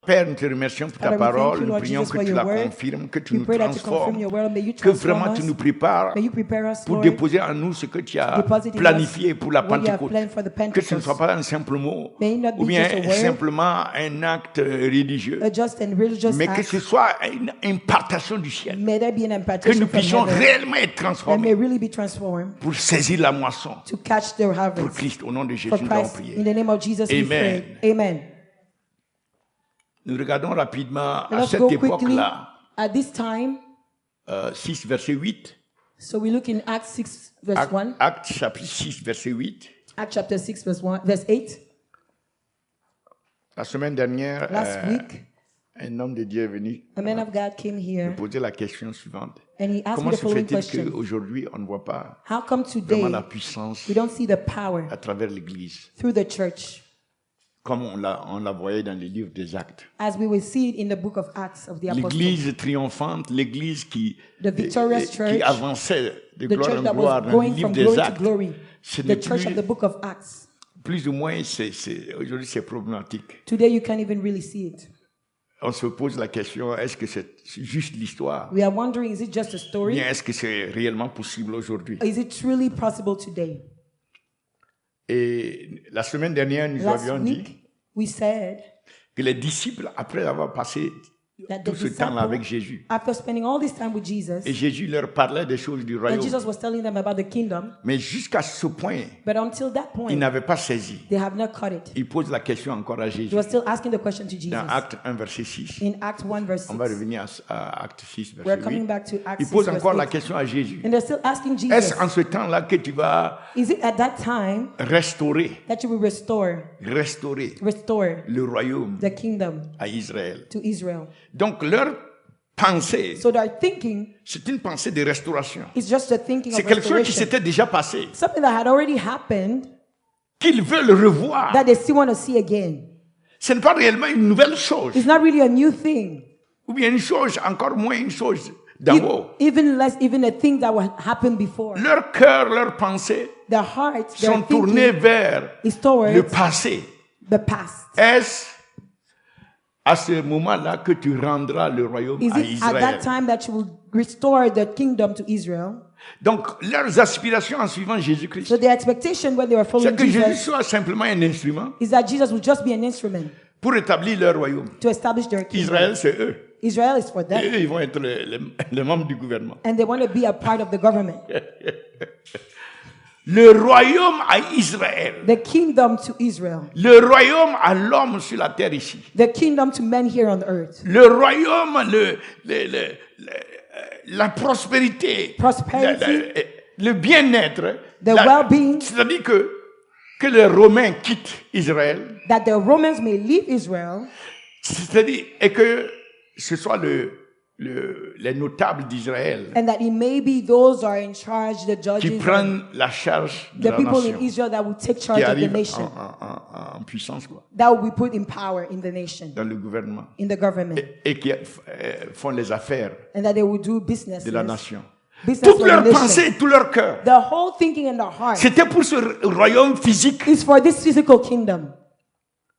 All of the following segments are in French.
Père, nous te remercions pour ta Father, we thank parole. you, Nous Lord prions Jesus, que for tu your la word. confirmes, que tu We nous pray that you confirm transformes, your word. May you que transform vraiment tu us. nous prépares May you prepare us, pour Lord, déposer en nous ce que tu as deposit in planifié us pour la what you have Pentecôte. planned for the Que ce ne soit Pentecost. pas un simple mot May it not ou be bien just a word, simplement un acte religieux, a just and religious mais que act. ce soit une impartation du ciel. May there be an Que impartation nous from puissions heaven réellement être that may transformés really be transformed pour saisir la moisson. to catch their Pour harvest. Christ, au nom de Jésus, For nous avons Christ, prié. in the name of Jesus, we Amen. pray. Amen. Nous regardons rapidement Let à us cette go quickly époque-là, at this time. 6, verset 8. So we look in Acts 6, verse 1. Acte chapitre 6, verset 8. Acts chapter 6, verse 8. La semaine dernière, Last week, un homme de Dieu est venu a man of God came me here poser la question suivante. and he asked Comment me the se following fait-il question. qu'aujourd'hui, on ne voit pas How come vraiment today la puissance we don't see the power à travers l'Église, through the church comme on la voyait dans les livres des Actes? as we will see it in the book of Acts of the Apostles? L'Église triomphante, l'Église qui church, avançait de The gloire church en that gloire was dans les going livres from des glory to Actes. glory. Ce The n'est church of the book of Acts. plus ou moins, aujourd'hui c'est problématique. Today you can't even really see it. On se pose la question, est-ce que c'est juste l'histoire? We are wondering, is it just a Ou story? bien est-ce que c'est réellement possible aujourd'hui? Or is it truly possible today? Et la semaine dernière, nous Last avions dit week, we said que les disciples, après avoir passé that the tout ce temps-là avec disciples, Jésus, after spending all this time with Jesus, et Jésus leur parlait des choses du and royaume, Jesus was telling them about the kingdom, mais jusqu'à ce point, but until that ils point, n'avaient pas saisi. they have not caught it. Ils posent la question encore à They Jésus. were still asking the question to Jesus. Dans Acte 1, verset 6. In Acts 1, verse On va 6, revenir à Acte 6, we're verset coming 8. back to Acts Ils 6, posent verse encore la 8. question à Jésus. And they're still asking Jesus, Est-ce en ce temps-là que tu vas is it at that time restaurer that you will restore le royaume the kingdom à Israël? to Israel? Donc leur pensée, So their thinking c'est une pensée de restauration. is just a thinking C'est of quelque chose qui restoration. s'était déjà passé, Something that had already happened qu'ils veulent revoir. that they still want to see again. Ce n'est pas réellement une nouvelle chose, It's not really a new thing. ou bien une chose, encore moins une chose d'en haut. Even less, even a thing that happened before. Leur cœur, leurs pensées Their hearts, their sont tournés thinking vers is towards le passé. the past. Est-ce à ce moment-là que tu rendras le royaume Is à it at that Israël? time that you will restore the kingdom to Israel? Donc, leurs aspirations en suivant Jésus-Christ, So the expectation when they were c'est following que Jésus Jesus soit simplement un instrument is that Jesus would just be an instrument pour établir leur royaume. to establish their kingdom. Israël, c'est eux. Israel is for Et them. eux, ils vont être les membres du gouvernement. And they want to be a part of the government. Le royaume à Israël. The kingdom to Israel. Le royaume à l'homme sur la terre ici. The kingdom to men here on earth. Le royaume, la prospérité, Prosperity. le bien-être, The well-being. c'est-à-dire que les Romains quittent Israël, That the Romans may leave Israel. c'est-à-dire et que ce soit les notables d'Israël And that it may be those who are in charge, the qui judges, prennent la charge de the la people in nation, Israel that will take qui charge of the arrivent nation, en puissance quoi, that will be put in power in the nation, dans le gouvernement in the government, et qui font les affaires and that they will do business. de la nation. Business Toute for the leur nation. pensée, tout leur cœur, The whole thinking in their heart c'était pour ce royaume physique, is for this physical kingdom,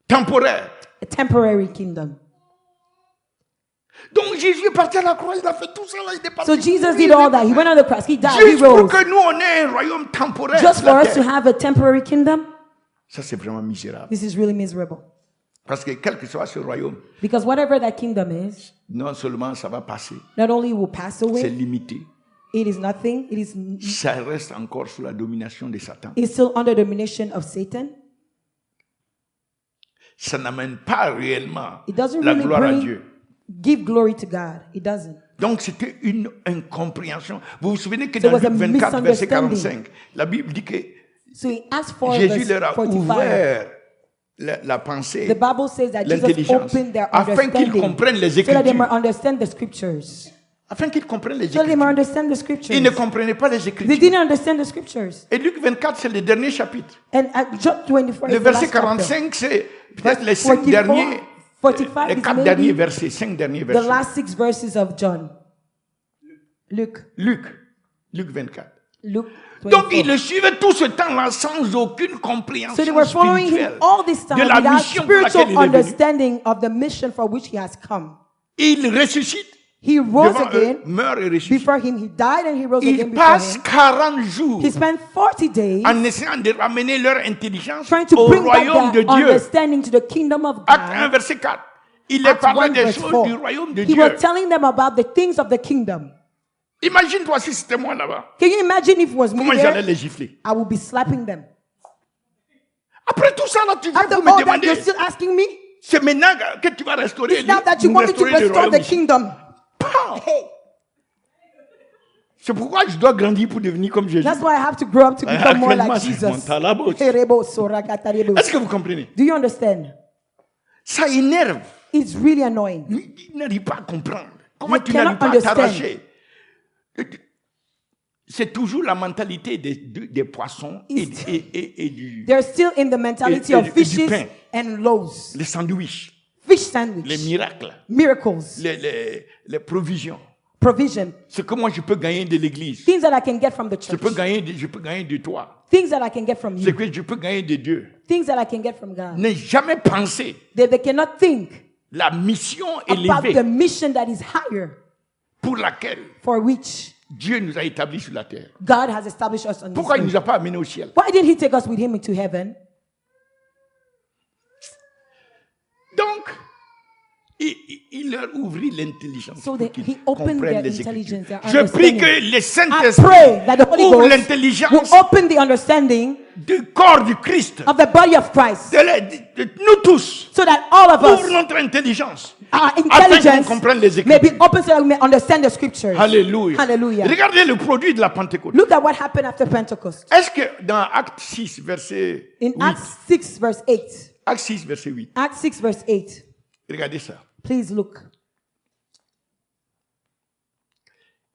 temporaire. a temporary kingdom. Donc Jésus est parti à la croix, il a fait tout ça, là, il est parti. So Jesus did all that. He went on the cross. He died. He Juste pour rose. que nous on ait un royaume temporaire. Just sur la for us to terre. have a temporary kingdom. Ça c'est vraiment misérable. This is really miserable. Parce que quel que soit ce royaume, Because whatever that kingdom is, non seulement ça va passer, not only will pass c'est away, limité. it is nothing. Ça reste encore sous la domination de Satan. It's still under domination of Satan. Ça n'amène pas réellement It doesn't la really gloire à Dieu. give glory to God. It doesn't. Donc c'était une incompréhension. Vous vous souvenez que So dans it was a Luc 24, verset misunderstanding. 45, la Bible dit que So he asked for Jésus verse leur a 45. ouvert la pensée, The Bible says that Jesus l'intelligence, opened their afin qu'ils understanding comprennent les so that they Écritures. might understand the scriptures. Afin qu'ils comprennent les So that they might Écritures. understand the scriptures. Ils ne comprenaient pas les They Écritures. didn't understand the scriptures. Et Luc 24, c'est le dernier chapitre. And at John 24 Le is the verset last chapter. 45, c'est peut-être Verse les 5 44, derniers, 45 les is 4 maybe derniers versets, 5 derniers the versets. last 6 verses of John. Luke. Luc 24. Luke. Donc, ils 24. le suivaient tout ce temps-là sans aucune So compréhension they were following him spirituelle all this time de la without mission pour laquelle spiritual il est venu. understanding of the mission for which he has come. Il ressuscite He rose devant again. eux, meurt et ressuscite. Before him, he died and he rose again Il before passe him. 40 jours He spent 40 days en essayant de ramener leur intelligence trying to au bring back royaume de their Dieu. understanding to the kingdom of Acte 1, God. verset 4. Il les Acts parlait 1 des verse choses 4. du royaume de He Dieu. was telling them about the things of the kingdom. Imagine-toi si c'était moi là-bas. Can you imagine if it was me Comment j'allais there? les gifler? I would be slapping them. Après tout ça, là, tu After vous me all that, demandez, you're still asking me? c'est maintenant que tu vas restaurer, It's now that you nous want me to restaurer le restore royaume the ici. kingdom. Pow! Hey, C'est pourquoi je dois grandir pour devenir comme Jésus. that's why I have to grow up to become more Actuellement, like c'est Jesus. mental. Erebo sorakatarebo. Est-ce que vous comprenez? Do you understand? Ça énerve. It's really annoying. Il n'arrive pas à comprendre. Comment You tu n'arrives cannot pas à understand. t'arracher? C'est toujours la mentalité des poissons et du, They're still in the mentality Et of du fishes pain. and loaves. les sandwichs, Fish les sandwich. miracles, Miracles. les provisions. Provision. Ce que moi je peux gagner de l'église, Things that I can get from the je church. peux gagner de toi, Things that I can get from ce you. que je peux gagner de Dieu. Things that I can get from God. N'ai jamais pensé They cannot think la mission about the élevée mission that is higher pour laquelle for which Dieu nous a établis sur la terre. God has established us on this Pourquoi il ne nous earth. a pas amenés au ciel? Why didn't he take us with him into heaven? Donc, il leur ouvrit l'intelligence So pour that qu'ils he opened comprennent their les intelligence, Écritures. their Je prie understanding. que les I Saint-Esprits pray that the Holy ouvrent Ghost will l'intelligence open the understanding du corps du Christ, of the body of Christ, de nous tous. so that all of Ouvre us, notre intelligence our afin qu'on intelligence, comprenne les may be Écritures. open so that we may understand the scriptures. Alléluia. Hallelujah. Regardez le produit de la Pentecôte. Look at what happened after Pentecost. Est-ce que dans Acte 6, verset In 8, Acts 6, verse 8. Acte 6, verset 8, Acts 6, verse 8. regardez ça. Please look.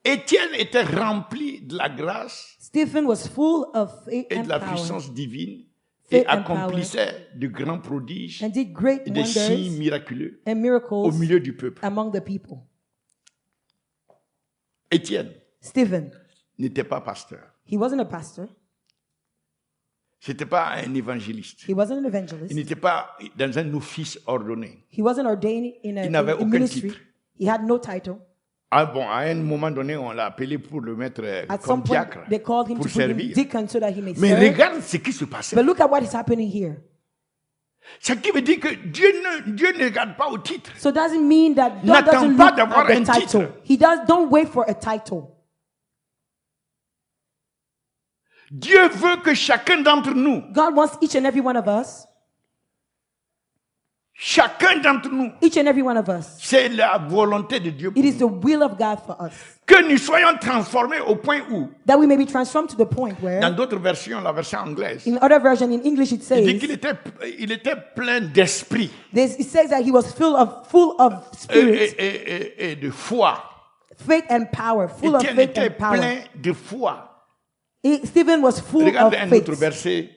Étienne était rempli de la grâce Stephen was full of faith et and de la power puissance divine Faith et and accomplissait de grands prodiges and did great et des signes wonders miraculeux and au miracles milieu du peuple. among the people. Étienne Stephen, n'était pas pasteur. he wasn't a pastor. C'était pas un évangéliste. He wasn't an Il evangelist. n'était pas dans un office ordonné. He wasn't ordained in Il n'avait a aucun ministry. titre. He had no title. Ah bon, à un moment donné, on l'a appelé pour le mettre At comme some point, diacre they called him pour to put him servir. deacon so that he may Mais serve. regarde ce qui se passait. But look at what is happening here. Ce qui veut dire que Dieu ne regarde pas au titre. So it doesn't mean that God N'attends doesn't pas look d'avoir at un the title. titre. Don't wait for a title. Dieu veut que chacun d'entre nous, God wants each and every one of us, each and every one of us. c'est la volonté de Dieu pour It is nous. the will of God for us. Que nous soyons transformés au point où, That we may be transformed to the point dans where, d'autres versions, la version anglaise, in other version, in English it il dit says, qu'il était plein d'esprit it says that he was full of spirit, et de foi. faith and power, full of Étienne faith était and power. plein de foi. Stephen was full of Regarde un autre faith. verset,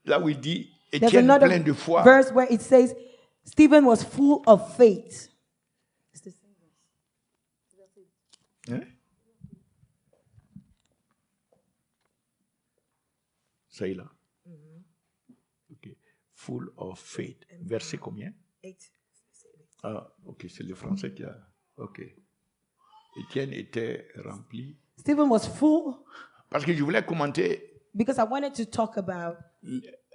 là où il dit, There's Étienne another plein de foi. verse where it says, Stephen was full of faith. Hein? Ça y est là. Ok. Full of faith. Verset combien? Ah, ok, c'est le français qui a. Ok. Étienne était rempli. Stephen was full Parce que je voulais commenter because I wanted to talk about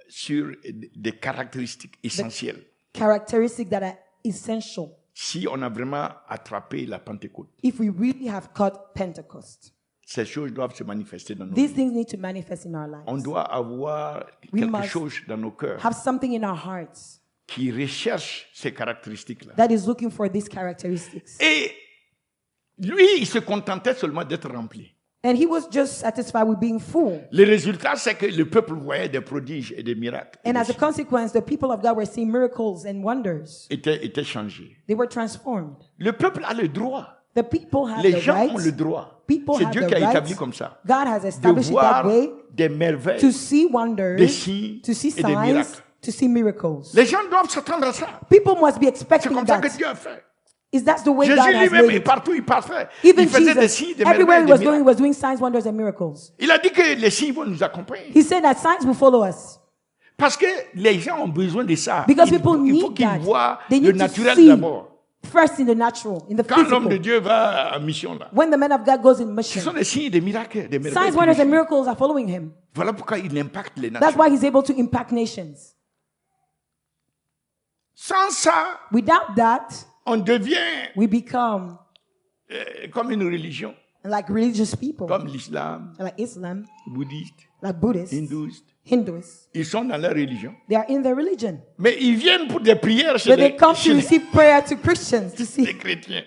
sur des caractéristiques essentielles. characteristics that are essential Si on a vraiment attrapé la Pentecôte, if we really have caught Pentecost. ces choses doivent se manifester dans nos These vies. things need to manifest in our lives. On doit avoir We quelque must chose dans nos cœurs have something in our hearts qui recherche ces caractéristiques-là. that is looking for these characteristics. Et lui, il se contentait seulement d'être rempli. And he was just satisfied with being full. Le résultat, c'est que le peuple voyait des prodiges et des miracles. And as a consequence, the people of God were seeing miracles and wonders. Étaient changés. They were transformed. Le peuple a le droit. The people have Les the gens right. ont le droit. People C'est have Dieu the qui a right. établi comme ça. God has De established it that voir way des merveilles, to see des wonders, signes to see et des signs, miracles. to see miracles. Les gens doivent s'attendre à ça. People must be C'est expecting comme ça que that. Dieu a fait. Is that the way Jésus God has lui-même, made et it? partout il passait, Even il faisait des Jesus, signes, des everywhere he merveilles, was des going, he miracles. was doing signs, wonders, and miracles. Il a dit que les signes vont nous accompagner. He said that signs will follow us. Parce que les gens ont besoin de ça. Because Il people faut need qu'ils that. voient They le need to naturel see d'abord. first in the natural, in the Quand l'homme de physical. Dieu va en mission là, When the man of God goes in ce mission, sont des signes, des miracles, des merveilles. signs, qui wonders, le and suivent. miracles are following him. Voilà pourquoi il impacte les That's nations. why he's able to impact nations. Sans ça, Without that, on devient we become comme une religion, like religious people, comme l'islam, like Islam, bouddhiste, like Buddhists, hindouiste. Hindus. Ils sont dans leur religion. They are in their religion. Mais ils viennent pour des prières chez But they come chez to receive prayer to Christians to les see. chrétiens.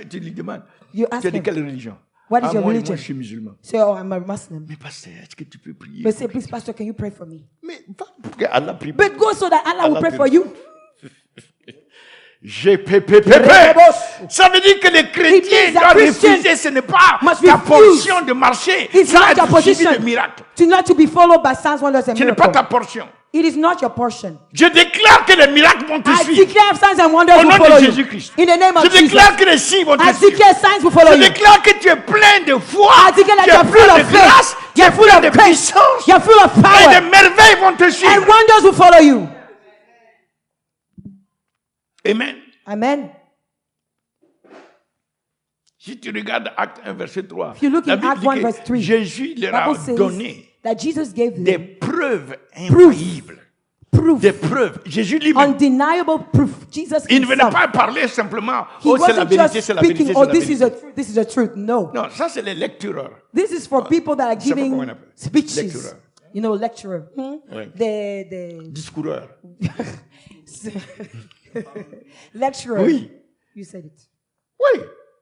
Tu lui demandes, You tu ask es de him, quelle religion? what is your moi, religion? je suis musulman. Say, oh, I'm a Muslim. Mais pasteur, est-ce que tu peux prier? But say, please, Pastor, can you pray for me? Mais va pour que Allah prie. But go so that Allah will Allah pray pray. for you. Ça veut dire que les chrétiens means that doivent Christians refuser, ce n'est pas must ta refuse. portion de marcher It's sans not your être suivi position de miracles. to not to be followed by signs, wonders, and Ce n'est pas ta miracles. portion. It is not your portion. Je déclare que les miracles vont te I suivre. declare signs and wonders Au will nom follow de you. Jésus-Christ. In the name of Je Jesus. déclare que les signes vont te I suivre. declare signs will follow Je you. déclare que tu es plein de foi, I declare that tu es you're full plein of de grâce, faith. tu es You're full plein of de faith. puissance. You're full of Et power. des merveilles vont te And suivre. wonders will follow you. Amen. Amen. Si tu regardes Acte 1, verset 3, If you look la in Bible Acts dit 1, que verse 3, Jésus leur a Bible says donné that Jesus gave des them preuves infaillibles. proof, Des preuves. Jésus lui-même, undeniable proof. Jesus il ne venait himself. pas parler simplement, He oh c'est la wasn't vérité, just c'est la vérité, speaking, c'est oh, la this is vérité. this is the truth. No. Non, ça c'est les lectureurs. This is for people that are Je sais pas comment on giving appelle. speeches. Lecturer. You know, lecturer. Ouais. The Discoureurs. lecturer. Oui. You said it. Oui.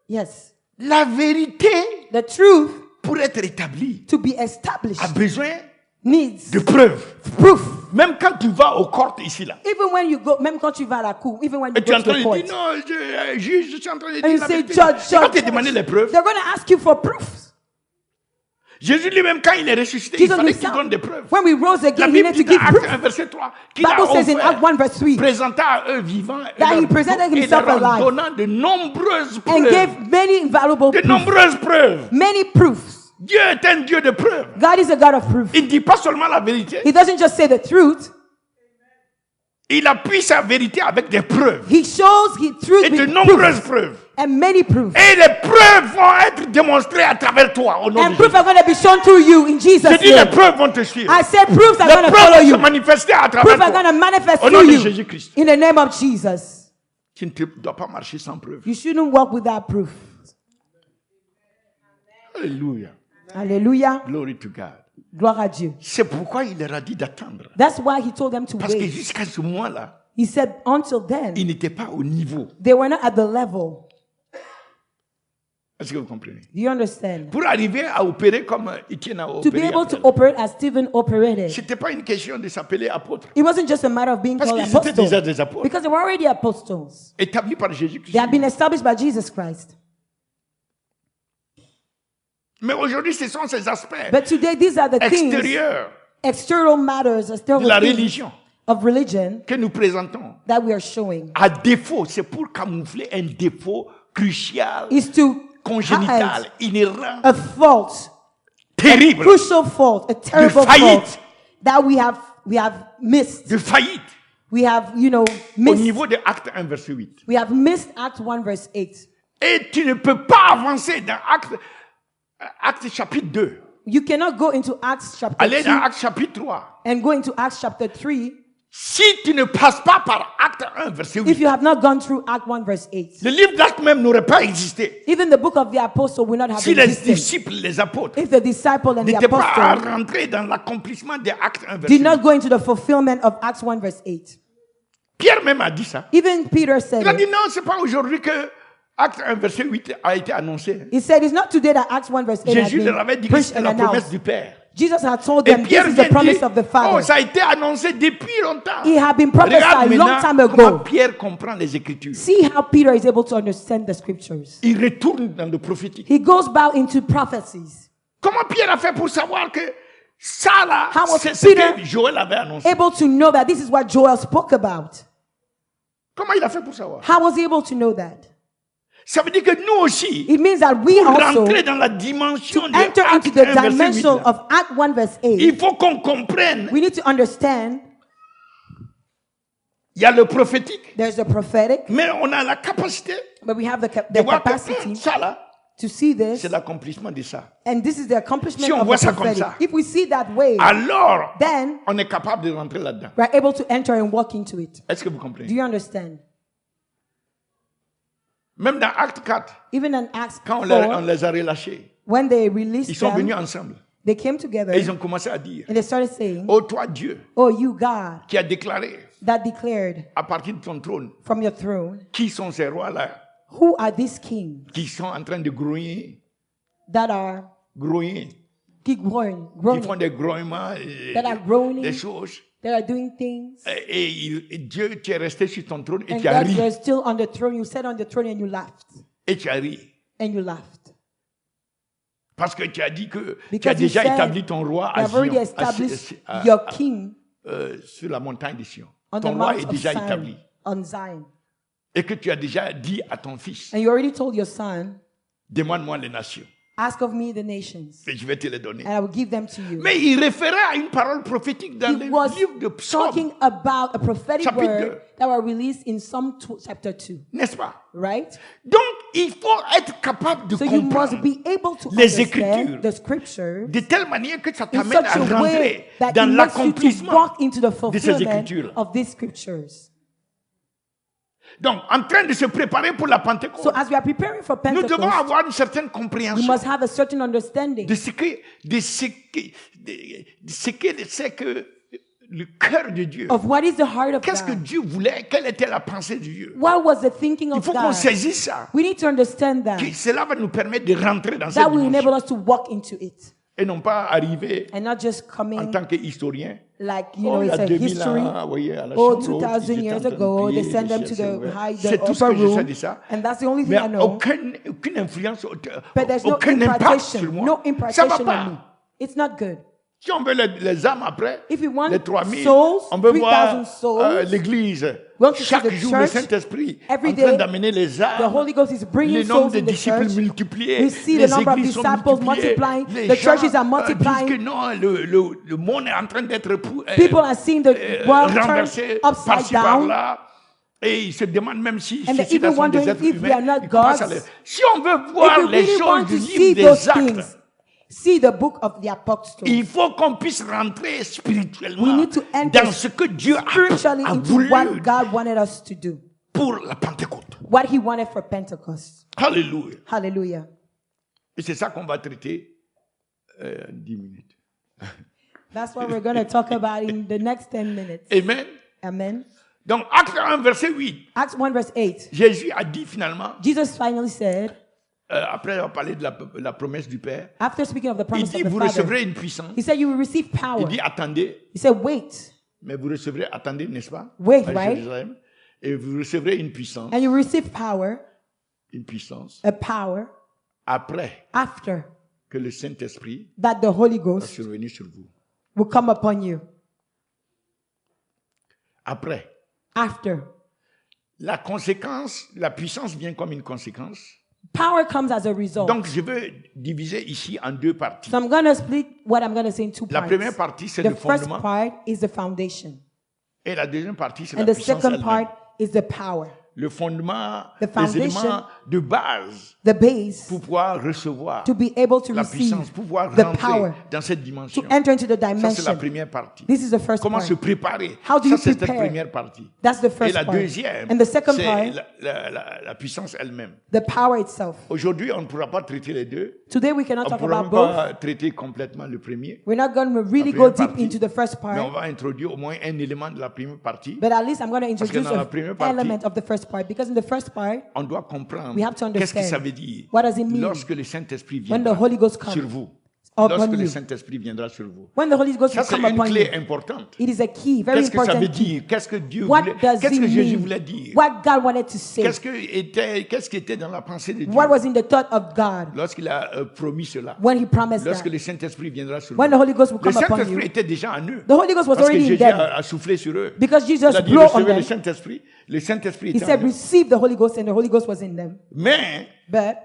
Yes. La vérité, The truth pour être établie, to be established a besoin needs de preuves. proof. Même quand tu vas au court ici, là, Even when you go, même quand tu vas à la cour, even when you et tu es go en to train the de court, dire, non, juge, je suis en train de and you dire la say, vérité. judge, Et quand tu judge, demandé les preuves, they're going to ask you for proofs. Jésus lui-même, quand il est ressuscité, il Jesus fallait qu'il himself, donne des preuves. when we rose La again, he Bible needed dit to give dans Acte proof. 1, verset 3, qu'il a Bible says in Act 1 verse 3 présenta à eux vivants et that he leur, presented et himself leur en alive donnant de nombreuses and preuves. gave many invaluable De proofs. nombreuses preuves. Many proofs. Dieu est un Dieu de preuves. God is a God of proof. Il ne dit pas seulement la vérité, He doesn't just say the truth. il appuie sa vérité avec des preuves. He shows his truth Et de with nombreuses proofs preuves. and many proofs. Et les preuves vont être démonstrées à travers toi au nom And de proofs Jésus. are going to be shown through you in Jesus' Je dis les name. preuves vont te suivre. I said proofs are Les going to preuves follow vont se you. manifester à travers Proofs are going toi. to manifest Au nom through de you Jésus-Christ. in the name of Jesus. Tu ne dois pas marcher sans preuve. You shouldn't walk without proof. Alléluia. Hallelujah. Glory to God. Gloire à Dieu. C'est pourquoi il leur a dit d'attendre. That's why he told them to Parce que wait. jusqu'à ce moment-là, He said until then, ils n'étaient pas au niveau. they were not at the level. Est-ce que vous comprenez? Do you understand? Pour arriver à opérer comme Étienne a To be opéré, able to après, operate as Stephen operated, c'était pas une question de s'appeler apôtre. it wasn't just a matter of being Parce called qu'ils étaient déjà apostles. des apôtres, Because they were already apostles. établis par Jésus-Christ. They had been established by Jesus Christ. Mais aujourd'hui, ce sont ces aspects But today, these are the things, extérieurs external matters, external de la things religion of religion que nous présentons. that we are showing. À défaut, c'est pour camoufler un défaut crucial, Is to congénital, hide inhérent, a fault, a terrible, crucial fault, a terrible faillite. fault that we have missed. de faillite. We have, Au missed. niveau de Acte 1, verset 8. We have missed Acts 1 verse 8. Et tu ne peux pas avancer dans Acte chapitre 2. You cannot go into Acts chapter Aller 2 dans Acte chapitre 3. and go into Acts chapter 3 Si tu ne passes pas par Acte 1, verset 8. if you have not gone through Act 1 verse 8. Le livre d'Actes même n'aurait pas existé. Even the book of the apostle will not have Si les existed disciples, les apôtres, if the disciple and the n'étaient pas à apostle rentrer dans l'accomplissement des Actes 1, verset did 8. not go into the fulfillment of Acts 1 verse 8. Pierre même a dit ça. Even Peter said Il a dit it. non, c'est pas aujourd'hui que Acte 1, verset 8 a été annoncé. He said it's not today that Acts 1 verse 8 has Jésus leur avait been dit que preached c'était and la promesse announced. du Père. Jesus had told Et them this Pierre is vient the promise dire, of the oh, Father. ça a été annoncé depuis longtemps. It had been Regarde prophesied long maintenant time comment ago. Pierre comprend les Écritures. See how Peter is able to understand the scriptures. Il retourne dans le prophétique. He goes back into prophecies. Comment Pierre a fait pour savoir que ça là, How was c'est ce Peter que Joël avait annoncé? able to know that this is what Joel spoke about? Comment il a fait pour savoir? How was he able to know that? Ça veut dire que nous aussi, It means that we pour also rentrer dans la dimension de enter Acte into the 1, verset 8, dimension là, of Act 1 verse 8. il faut qu'on comprenne. We need to understand Il y a le prophétique, there's the prophetic, mais on a la capacité but we have the de voir que capacity ça là, to see this. c'est l'accomplissement de ça. And this is the accomplishment Si on of voit the ça comme prophetic. ça, If we see that way, Alors, then on est capable de rentrer là-dedans. we're able to enter and walk into it. Est-ce que vous Do comprenez? you understand? Même dans Acte 4, Even in Acts quand on 4, les a relâchés, when they ils released sont venus them, ensemble. they came together Et ils ont commencé à dire, and they started saying, ô toi Dieu, "Oh, you God qui a déclaré that declared à partir de ton trône, from your throne, qui sont ces rois-là, who are these kings qui sont en train de grouiller, that are keep growing, qui font des grouillements, that are groaning, des choses. that are doing things, Et Dieu, tu es resté sur ton trône et and tu as God, ri. you're still on the throne. You sat on the throne and you laughed, Et tu as ri. and you laughed. Parce que tu as dit que tu as Because you déjà said établi ton roi You à have already Sion, established your king sur la montagne de Sion. on the Ton roi mount est of déjà Zion, établi. on Zion. Et que tu as déjà dit à ton fils, And you already told your son, demande-moi les nations. ask of me the nations, Et je vais te les donner. and I will give them to you. Mais il référait à une parole prophétique dans He le was livre de Psaume, talking about a prophetic Chapitre 2. word that were released in Psalm chapter 2, n'est-ce pas? right? Donc, il faut être capable de So you comprendre must be able to les understand Écritures the scripture de telle manière que ça in t'amène such à a way rentrer that dans it makes you to l'accomplissement. walk into the ces fulfillment Écritures. of these scriptures. Donc, en train de se préparer pour la Pentecôte, So as we are preparing for nous devons Pentecost, avoir une certaine we compréhension must have a certain understanding de ce que c'est que le cœur de Dieu. of what is the heart of Qu'est-ce que God. Dieu voulait? Quelle était la pensée de Dieu? What was the thinking Il of faut qu'on God? saisisse ça. We need to understand that. Que cela va nous permettre de rentrer dans That cette will enable dimension. us to walk into it Et non pas arriver and not just en coming tant qu'historien. like, you Oh, know, il y it's a a 2000 history. ans, vous voyez, à la Oh, chambre haute, 2000 ils étaient years en train de ago, prier, they send them les to ciels the s'ouvraient. high, C'est the tout ce upper que je sais room, de ça. and that's the only thing Mais I know. aucune influence, But there's no aucun impact impartation, sur moi. no Ça va impartation on me. pas. It's not good. Si on veut les âmes après, If we want les 3000, souls, on veut 3,000 voir souls, l'église. want to see Chaque the jour, le church, Saint-Esprit every en train day, d'amener les The âmes. Holy Ghost is bringing Le nombre souls de in the disciples church. multipliés. We see the Les number of églises sont disciples multipliées. multiplying. Les The gens, churches are disent multiplying. que non, le monde est en train d'être People are seeing the world turn renversé upside par-ci down. par-là. Et ils se demandent même si And they're ceux-ci even sont des wondering êtres if we are humains. not Ils commencent à gods. si on veut voir If we les really choses want du to see livre those des actes, things, see the book of the apostles. il faut qu'on puisse rentrer We spirituellement need to enter dans ce que Dieu spiritually a into voulu what God wanted us to do, pour la Pentecôte. what He wanted for Pentecost. Alléluia. Hallelujah. Et c'est ça qu'on va traiter en 10 minutes. That's what we're going to talk about in the next 10 minutes. Amen. Amen. Donc, Acte 1, verset 8. Acts 1 verse 8. Jésus a dit finalement, Jesus finally said, après avoir parlé de la promesse du Père, after speaking of the il promise dit, of the vous Father, recevrez une puissance. He said, you will receive power. Il dit, attendez, He said, wait, mais vous recevrez, attendez, n'est-ce pas? Wait, À right? Jérusalem. Et vous recevrez une puissance, and you will receive power, a power, après after que le Saint-Esprit that the Holy va Ghost survenir sur vous. will come upon you. Après. After. La conséquence, la puissance vient comme une conséquence. Power comes as a result. Donc, je veux diviser ici en deux parties. So I'm going to split what I'm going to say in two La parts. première partie, c'est The le first fondement. part is the foundation. Et la deuxième partie, c'est And la the puissance second elle-même. part is the power. Le fondement, The les foundation, éléments de base the base, pour pouvoir recevoir to be able to la receive puissance, pour pouvoir the rentrer power, dans cette to dimension. enter into the Ça, c'est la dimension. première partie. This is the first Comment part. se préparer? How do Ça, you c'est la prepare? première partie. That's the Et first la part. deuxième, And the second c'est part, la puissance elle-même. the power itself. Aujourd'hui, on ne pourra pas traiter les deux. Today we cannot On ne talk pourra about même both. pas traiter complètement le premier. We're not going to really La go première deep partie. into the first Mais on part. va introduire au moins un élément de la première partie. But at least I'm going to Parce que introduce dans la an première partie, element of the first part. Because in the first part, On doit comprendre We have to qu'est-ce que understand. ça veut dire What does it mean lorsque le Saint-Esprit when the viendra Holy Ghost comes sur vous. lorsque upon le you. Saint-Esprit viendra sur vous. When the Holy Ghost Ça, will c'est come une upon you. clé importante. It is a key, very Qu'est-ce que ça veut important key. dire? Qu'est-ce que Dieu What voulait? does Qu'est-ce it que Jésus mean? voulait dire? What God wanted to say. Qu'est-ce qui était dans la pensée de Dieu What was in the thought of God lorsqu'il a promis cela? when He promised Lorsque that. le Saint-Esprit viendra sur When the vous. Holy Ghost will Le come upon Saint-Esprit you. était déjà en eux. The Holy Ghost was Parce que already in Jésus them. a soufflé sur eux. Because Jesus Il a dit, blew on recevez le them. Saint-Esprit. Le Saint-Esprit He était said, en eux. receive the Holy Ghost, and the Holy Ghost was in them. Mais, But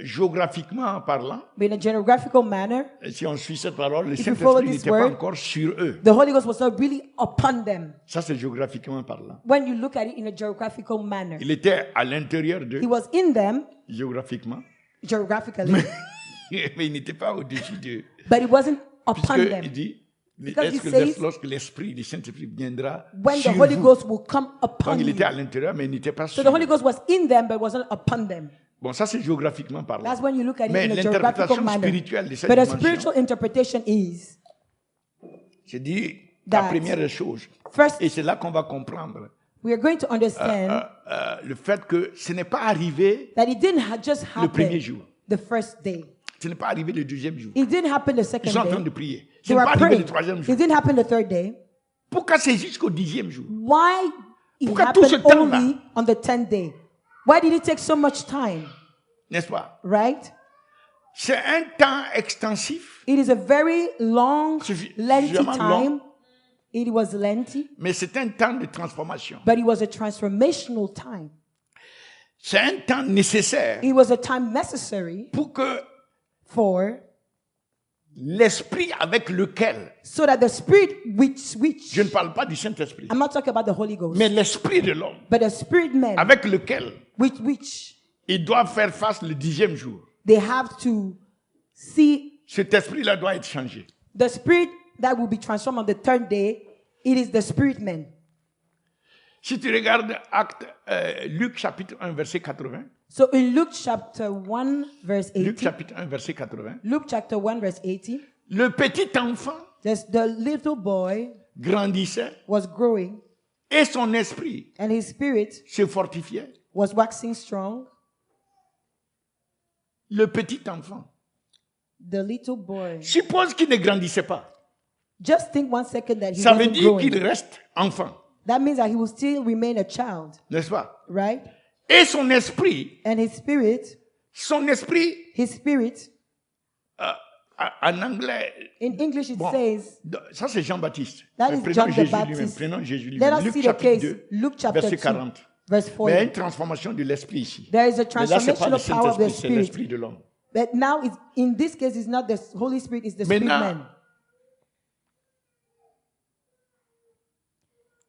géographiquement parlant, in a geographical manner, si on suit cette parole, le If you follow Saint-Esprit this n'était pas word, encore sur eux. the Holy Ghost was not really upon them. Ça, c'est géographiquement parlant. When you look at it in a geographical manner, Il était à l'intérieur d'eux, He was in them géographiquement, geographically, mais il n'était pas au-dessus d'eux. but He wasn't upon Puisqu'il them. dit, Because est-ce he que says, lorsque l'Esprit, le Saint-Esprit viendra When the sur Holy vous. Ghost will come upon Donc, il était à you. l'intérieur, mais il n'était pas So sur the Holy eux. Ghost was in them, but wasn't upon them. Bon, ça, c'est géographiquement parlant. That's when you look at it Mais in a geographical l'interprétation manner. spirituelle de cette But a dimension, spiritual interpretation is c'est dit la that première chose. first, Et c'est là qu'on va comprendre we are going to understand le fait que ce n'est pas arrivé that it didn't just le premier happen jour. the first day. Ce n'est pas arrivé le deuxième jour. It didn't happen the Ils second sont en train day. de prier. Ce They n'est were pas arrivé praying. le troisième It jour. didn't happen the third day. Pourquoi c'est jusqu'au 10e jour? Why it Pourquoi tout ce happened temps-là? only on the 10th day? Why did it take so much time? N'est-ce pas? Right? C'est un temps extensif, It is a very long, lengthy Suffisamment long. time. It was lengthy, mais c'est un temps de transformation. but it was a transformational time. C'est un temps nécessaire It was a time necessary pour que for l'esprit avec lequel, so that the spirit which je ne parle pas du Saint-Esprit, I'm not talking about the Holy Ghost, mais l'esprit de l'homme but the spirit man avec lequel which il doit faire face le 10e jour. they have to see Cet esprit-là doit être changé. the spirit that will be transformed on the third day. It is the spirit man. Si tu regardes Luc chapitre 1 verset 80, So in Luke chapter 1 verse Luc 80, chapitre 1 verset 80, Luke chapter 1 verse 80, le petit enfant the little boy grandissait was growing et son esprit and his spirit se fortifiait. was waxing strong. Le petit enfant. The little boy. Suppose qu'il ne grandissait pas. Just think 1 second that he Ça veut wasn't dire growing. qu'il reste enfant. That means that he will still remain a child, N'est-ce pas? right? Et son esprit, And his spirit, en anglais, in English it bon, says, ça c'est Jean-Baptiste. that Mais is prenons John the Jésus lui-même, Baptist. prenons Jésus Let lui-même. us Luc see the chapitre case. 2, Luke chapter verset 2, 40. verse Mais il y a 40. une transformation de l'esprit ici. There is a Mais là, c'est pas le transformational power of the Saint-Esprit, c'est spirit. l'esprit de l'homme. But now, in this case, it's not the Holy Spirit, it's the spirit Maintenant, man.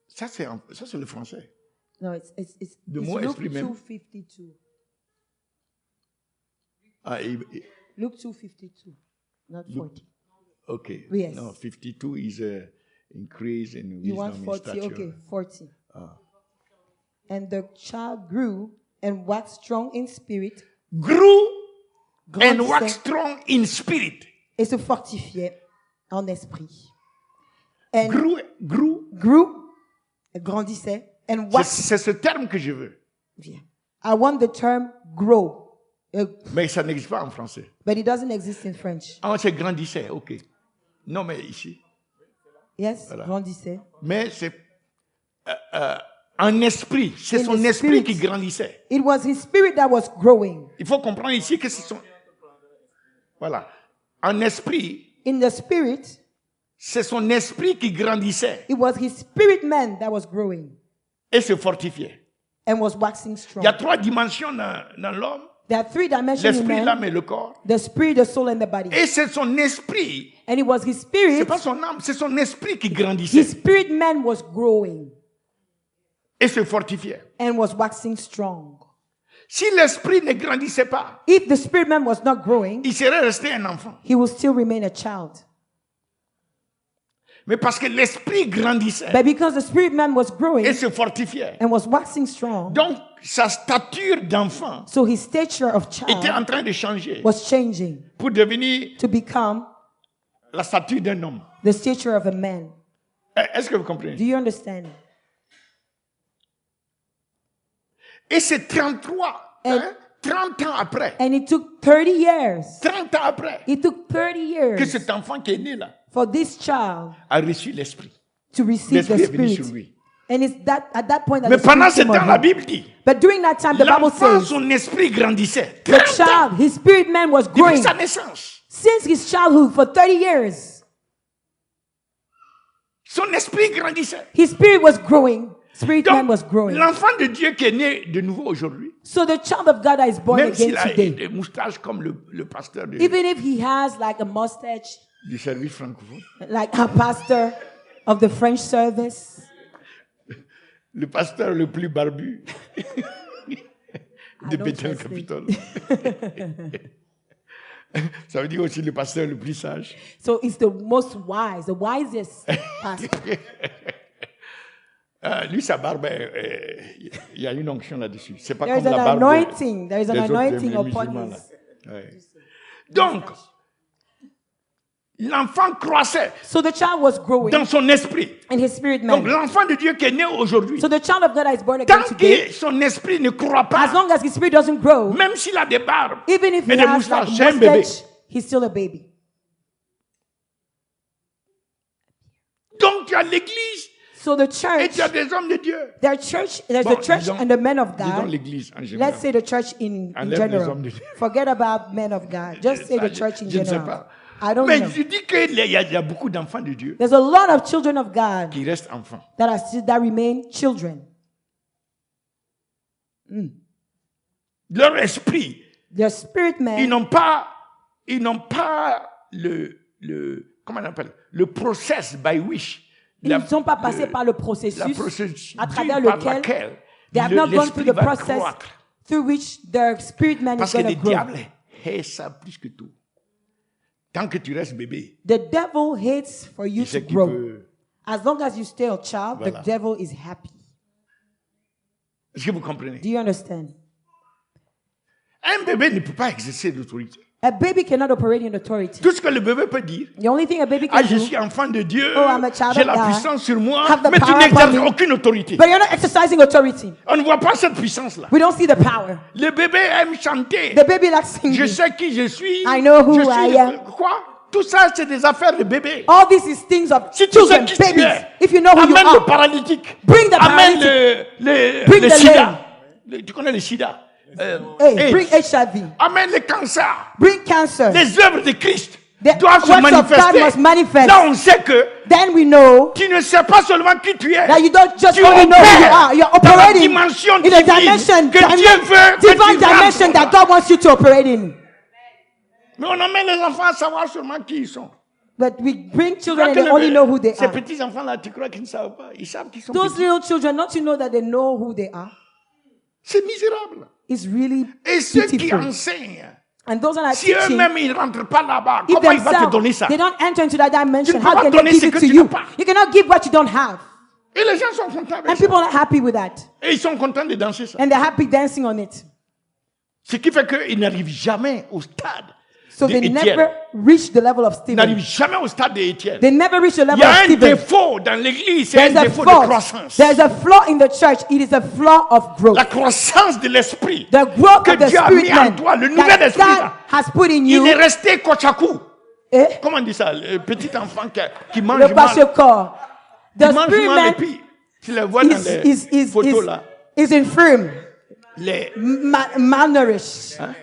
Ça c'est le français. No, it's Le mot Luke esprit même. 2:52. Ah, Luke 2:52, not 40. okay. Yes. No, 52 is an increase in You want wisdom and 40? stature. Okay, 40. And the child grew and waxed strong in spirit. Grew and Grandissait waxed strong in spirit. et se fortifiait en esprit. And Grew. et grandissait, and waxed. C'est ce terme que je veux. Yeah. I want the term grow, Mais ça n'existe pas en français. but it doesn't exist in French. Ah, c'est grandissait, ok. Non, mais ici. Yes, Voilà. grandissait. Mais c'est en esprit. C'est In son the esprit spirit. qui grandissait. It was his spirit that was growing. Il faut comprendre ici que c'est son... Voilà. En esprit, In the spirit, c'est son esprit qui grandissait it was his spirit man that was growing et se fortifiait. and was waxing Il strong. y a 3 dimensions dans l'homme. There are 3 dimensions in L'esprit, man: l'âme et le corps. the spirit, the soul, and the body. Et c'est son esprit. And it was his C'est spirit. pas son âme, c'est son esprit qui His grandissait spirit man was growing et se fortifiait. and was waxing strong. Si l'esprit ne grandissait pas, If the spirit man was not growing, il serait resté un enfant. he will still remain a child. Mais parce que l'esprit grandissait But because the spirit man was growing et se fortifiait, and was waxing strong, donc sa stature d'enfant so his stature of était en child train de changer was changing pour devenir to become la stature d'un homme. the stature of a man. Est-ce que vous Do comprenez? you understand? Et c'est 33. And 30 ans après, And it took 30 years. 30 ans après, It took 30 que years cet enfant qui est né là for this child a reçu l'esprit. to receive the L'esprit est venu sur Spirit. lui. And it's that at that point that Mais the pendant Spirit ce came temps, on la him. Bible dit, But during that time, the Bible l'enfant, says son esprit grandissait. the 30 ans child, his spirit man was depuis growing sa naissance. since his childhood for 30 years. Son esprit grandissait. His spirit was growing. Spirit man Donc, was growing. l'enfant de Dieu qui est né de nouveau aujourd'hui, So the child of God that is born même again s'il a today, des moustaches comme le pasteur even if he has like a mustache, du service francophone, like a pastor of the French service, le pasteur le plus barbu de don't Bethel translate. Capitol. Ça veut dire aussi le pasteur le plus sage. so it's the most wise, the wisest pastor. Lui, sa barbe, il y a une onction là-dessus. C'est pas There is comme la an barbe anointing. There is an des autres anointing les upon musulmans, his. là. Ouais. Donc, l'enfant croissait So the child was growing dans son esprit. in his spirit Donc, man. l'enfant de Dieu qui est né aujourd'hui, So the child of God that is born again tant today, que son esprit ne croît as pas, long as his spirit doesn't grow, même s'il a des barbes even if et he des has like moustaches, a c'est un bébé. mustache, he's still a baby. Donc, tu as l'église So the et church, tu as des hommes de Dieu. there's Bon, the church disons- and the men of Disons God. l'église en général. Let's say the church in Enlève les general. hommes de Dieu. Forget about men of God. Just say Ça, the church in je ne sais general. pas. I don't Mais know. je dis qu'il y a beaucoup d'enfants de Dieu There's a lot of children of God qui restent enfants. that remain children. Leur esprit, Their spirit ils man, n'ont pas comment on appelle, le process by which ils ne sont pas passés par le processus la procédure à travers par lequel laquelle they have not gone l'esprit through the va process croître. through which their spirit man Parce is que going le to grow. diable hait ça plus que tout. Tant que tu restes bébé, The devil hates for you il to sait qu'il grow. peut. As long as you stay a child, Voilà. the devil is happy. Est-ce que vous comprenez? Do you understand? Un bébé ne peut pas exercer l'autorité. A baby cannot operate in authority. Tout ce que le bébé peut dire, The only thing a baby can ah, je do, suis enfant de Dieu, Oh, I'm a child j'ai of la God. puissance sur moi, Have the mais tu power n'exerces upon me. aucune autorité. but you're not exercising authority. On ne voit pas cette puissance-là. We don't see the power. Le bébé aime chanter. The baby likes Je singing. sais qui je suis. I know who je suis I am. Quoi? Tout ça, c'est des affaires de bébé. All this is things of Si tu sais children, qui tu babies. es, If you know who you amène le are, paralytique. Bring the Amène Bring le the sida. Tu connais le sida? hey, AIDS. bring HIV, Amène le cancer. bring cancer. Les œuvres de Christ The doivent se works of God manifester. must manifest. Là, on sait que Then we know tu ne sais pas seulement qui tu es. that you don't just Tu only know who you opères are. You're dans la operating dimension in a divine dimension, que Dieu veut que divine tu dimension rentres. that God wants you to operate in. Mais on amène les enfants à savoir seulement qui ils sont. But we bring Tu children crois and que they only know who they ces are. petits enfants-là, tu crois qu'ils ne savent pas? Ils savent qu'ils sont Those petits. little children, don't you know that they know who they are? C'est misérable. It's really Et ceux qui pitiful. enseignent, And those that are si teaching, eux-mêmes ils ne rentrent pas là-bas, if comment ils vont te donner themselves, ça? they don't enter into that dimension, Tu ne peux how pas can donner they ce give que it to tu you? n'as pas. You cannot give what you don't have. Et les gens sont contents avec And ça. people are happy with that. Et ils sont contents de danser ça. And they're happy dancing on it. Ce qui fait qu'ils n'arrivent jamais au stade So de they Étienne. never reach the level of Ils n'arrivent Stephen. jamais au stade d'Étienne. They never reach the Il level y a of un Stephen. défaut dans l'église, c'est There's un a défaut de fault. croissance. There's a flaw in the church. It is a flaw of growth. La croissance de l'esprit The growth que of the Dieu a spirit mis en man toi, le nouvel that esprit God là, has put in il you. est resté cochakou. Eh? Comment on dit ça? Le petit enfant qui mange Le mal. kwashokor. Qui The mange spirit mal et man puis tu les vois dans les photos là. is infirm, Les, malnourished. Hein?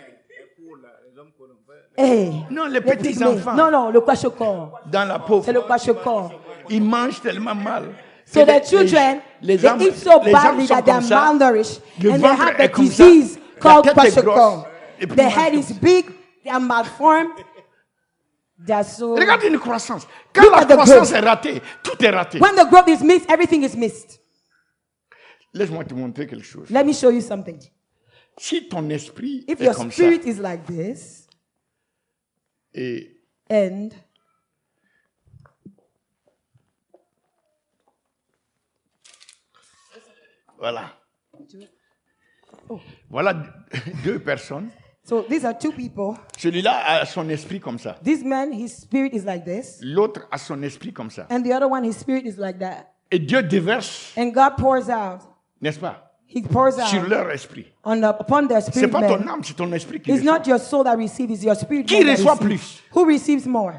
Hey, Non, les les petits pygmées. enfants Non, le kwashokor. dans la C'est pauvre, le kwashokor. ils mangent tellement mal. So que the children, les they âmes- eat so les âmes badly sont that they're comme ça. malnourished. Le And they ventre have est the comme ça. disease La called tête est kwashokor. grosse. Et puis The ils head mangent is big, they are malformed. They are so... Regarde une croissance. Quand Look la at the croissance growth. est ratée, tout est raté. When the growth is missed, everything is missed. Laisse-moi te montrer quelque chose. Let me show you something. Si ton esprit If est your comme spirit ça, is like this, et and voilà. Voilà deux personnes. so these are two people. Celui-là a son esprit comme ça. This man, his spirit is like this, L'autre a son esprit comme ça. and the other one, his spirit is like that. Et Dieu déverse, And God pours out, n'est-ce pas? He pours out sur leur esprit. upon their C'est spirit pas ton man. âme, c'est ton esprit qui It's reçoit. not your soul that receives, it's your spirit Qui man that reçoit receives. plus? Who receives more?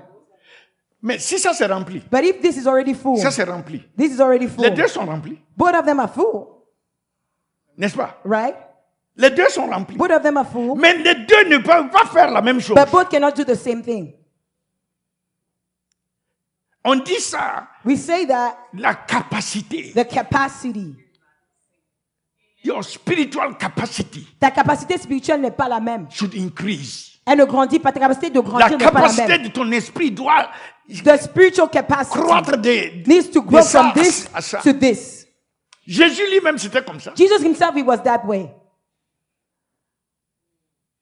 Mais si ça c'est rempli, But if this is already full, ça c'est rempli. this is already full. Les deux sont remplis, Both of them are full, n'est-ce pas? right? Les deux sont remplis. Both of them are full, Mais les deux ne peuvent pas faire la même chose. but both cannot do the same thing. On dit ça, We say that la capacité, the capacity, your spiritual capacity ta capacité spirituelle n'est pas la même. should increase. Elle ne grandit pas. Ta capacité de La grandir n'est pas la capacité même. de ton esprit doit The spiritual capacity croître de needs to grow ça from this à ça. to this. Jésus lui-même c'était comme ça. Jesus himself, he was that way.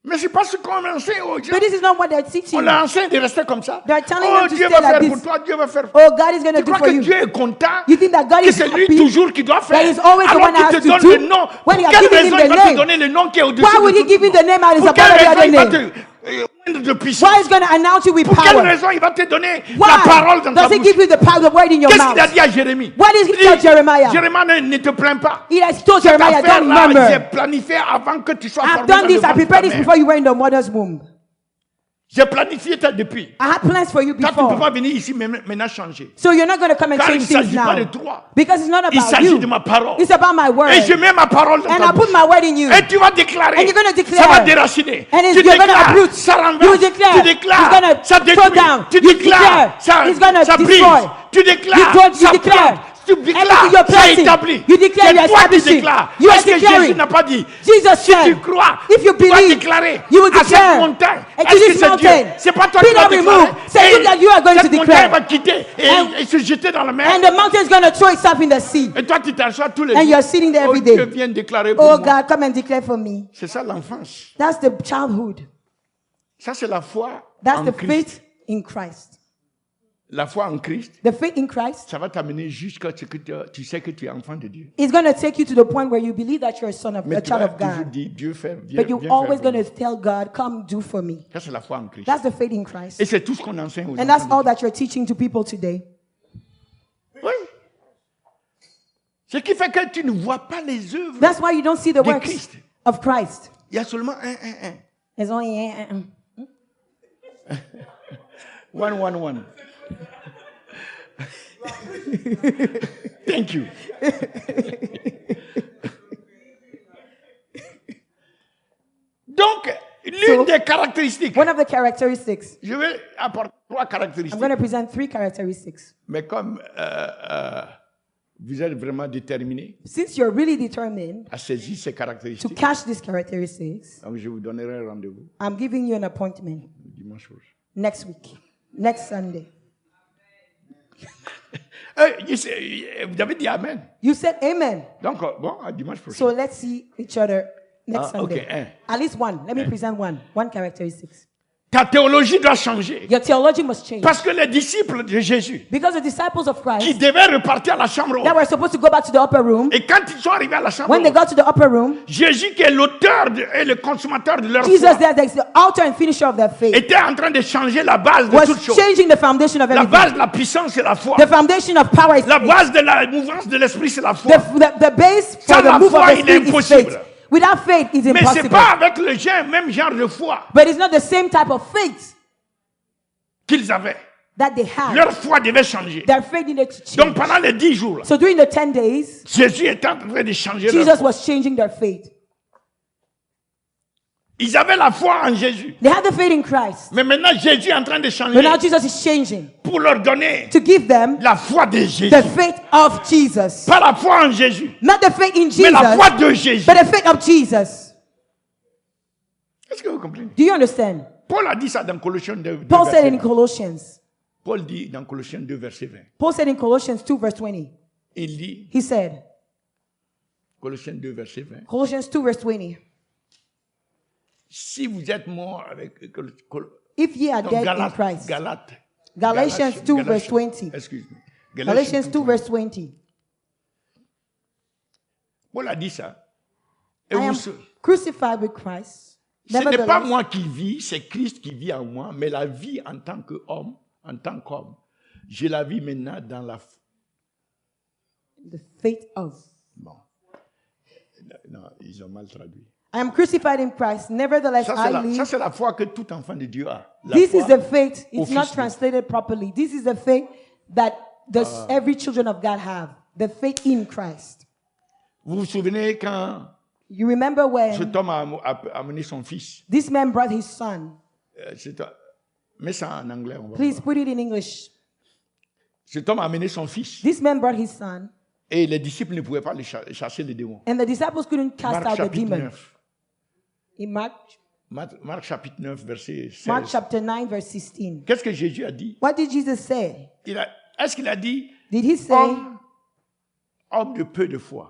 Mais c'est pas ce qu'on enseigne aux gens. But this is not what they're teaching. On leur enseigne de rester comme ça. They're telling Oh, them to Dieu stay va like faire this. pour toi, Dieu va faire. Oh, God is going to Tu do crois for que you. Dieu est content? You think that God Que is c'est lui happy toujours qui doit faire. that he's always the Alors one that qu'il has te to donne do le nom. when Pour he has quelle given him raison the il va te name? donner le nom qui est au-dessus Why de would he tout give you nom? the name that is Pour above quelle every raison other il va name? te de puissance? Why is going to announce you with Pour quelle power? raison il va te donner la parole Why dans ta does he bouche? give you the power, the word in your Qu'est-ce qu'il a mouth? dit à Jérémie? What did he tell Jeremiah? Jérémie, ne te plains pas. He has told Cette Jeremiah, don't affaire-là, j'ai remember. planifié avant que tu sois I've formé dans done le this, I ventre de ta prepared this mère. before you were in the mother's womb. J'ai planifié ça depuis. I had plans for you Toi, tu ne peux pas before. venir ici maintenant changer. So you're not going to come and Car il change ne things s'agit pas now. de toi. Because it's not Il about s'agit you. de ma parole. It's about my word. Et je mets ma parole dans And ta I bouche. put my word in you. Et tu vas déclarer. And you're going to declare. Ça va déraciner. And Tu you're going to déclares. uproot. Ça renverse. You will declare. Tu déclares. He's going to Ça throw détruit. down. Tu You déclares. declare. Ça, He's going to ça brise. destroy. Tu déclares. You Ça declare. plante. Tu déclares. Everything you're Ça planting. établit. You declare, C'est you're toi qui establishing. déclares. You are Parce que declaring. Jésus n'a pas dit. Jesus Si tu said, crois, if you tu vas believe, déclarer you will à cette declare. montagne. And to Est-ce que this c'est Dieu? mountain, C'est pas toi be qui vas not déclarer. removed. Say you that you are going to Cette montagne declare. va quitter et se jeter dans la mer. And the mountain is going to throw itself in the sea. Et toi, tu t'assois tous les And jours. you're sitting there Oh, every day. Dieu vient déclarer pour Oh moi. God, come and declare for me. C'est ça l'enfance. That's the childhood. Ça, c'est la foi That's en the Christ. faith in Christ. La foi en Christ, The faith in Christ ça va t'amener jusqu'à ce que tu sais que tu es enfant de Dieu. is going to take you to the point where you believe that you're Mais a tu child vas of toujours God. dire, Dieu fait, viens, But you're viens always faire. going to tell God, come do for me. Ça, c'est la foi en Christ. That's the faith in Christ. Et c'est tout ce qu'on enseigne aux And that's enfants. all that you're teaching to people today. Oui. Ce qui fait que tu ne vois pas les œuvres. That's why you don't see the De works Christ. of Christ. Il y a seulement un. There's only 1. Thank you. Donc, l'une des caractéristiques, one of the characteristics. je vais apporter 3 I'm caractéristiques, going to present 3 characteristics. mais comme vous êtes vraiment déterminé Since you're really determined à saisir ces to caractéristiques, catch these characteristics, donc je vous donnerai un rendez-vous I'm giving you an appointment dimanche prochain. next week, next Sunday. Vous avez dit Amen. You said amen. Donc, bon, à dimanche prochain. So let's see each other next Ah, Sunday. okay, At least one. Let me present one characteristics. Ta théologie doit changer. Your theology must change. Parce que les disciples de Jésus, Because the disciples of qui Christ devaient repartir à la chambre that haute, were supposed to go back to the upper room, et quand ils sont arrivés à la chambre when they haute, got to the upper room, Jésus, qui est l'auteur et le consommateur de leur Jesus, foi, there, the author and finisher of their faith, était en train de changer la base de was toutes choses. changing the foundation of La everything. base de la puissance, c'est la foi. The foundation of power is La faith. base de la mouvance de l'esprit, c'est la foi. The base Sans for la the move foi, of the il est spirit is impossible. faith. Without faith, it's Mais c'est impossible. pas avec le même genre de foi But it's not the same type of faith qu'ils avaient. that they had. Leur foi devait changer. Their faith needed to change. Donc pendant les 10 jours, là, So during the 10 days, Jésus était en train de changer leur Jesus foi. was changing their faith. Ils avaient la foi en Jésus. They had the faith in Christ. Mais maintenant, Jésus est en train de changer But now Jesus is changing pour leur donner to give them la foi de Jésus. the faith of Jesus. Pas la foi en Jésus, Not the faith in mais la foi Jesus, de Jésus. but the faith of Jesus. Est-ce que vous comprenez? Do you understand? Paul a dit ça dans Colossiens 2, Paul said verset in 20. Colossians. Paul dit dans Colossiens 2, verset 20. Paul said in Colossians 2 verse 20. Il dit, He said, Colossiens 2, verset 20, Colossians 2 verse 20. si vous êtes mort avec... If ye are non, dead in Galates, Christ. Galates. Galatians 2 verse 20. Excuse-moi. Galatians 2 verse 20. Paul a dit ça. Et I vous, am ce crucified with Christ. n'est pas Nevertheless, moi qui vis, c'est Christ qui vit en moi, mais la vie en tant qu'homme, en tant qu'homme, je la vis maintenant dans la... the faith of. Bon. Non, ils ont mal traduit. I am crucified in Christ. Nevertheless, Ça, I live. c'est la foi que tout enfant de Dieu a. La This foi is the faith. au It's not Fils de- translated properly. This is the faith that every children of God have. The faith in Christ. Vous vous souvenez quand You remember cet when homme a amené son fils? this man brought his son. Mets ça en anglais. On va Please voir. put it in English. Cet homme a amené son fils. This man brought his son, Et les disciples ne pouvaient pas chasser les démons. and the disciples couldn't cast Marc out the chapitre demon. 9. In Marc chapitre 9, verset 16. Mark chapter 9, verse 16. Qu'est-ce que Jésus a dit? What did Jesus say? Est-ce qu'il a dit Did he say, homme de peu de foi?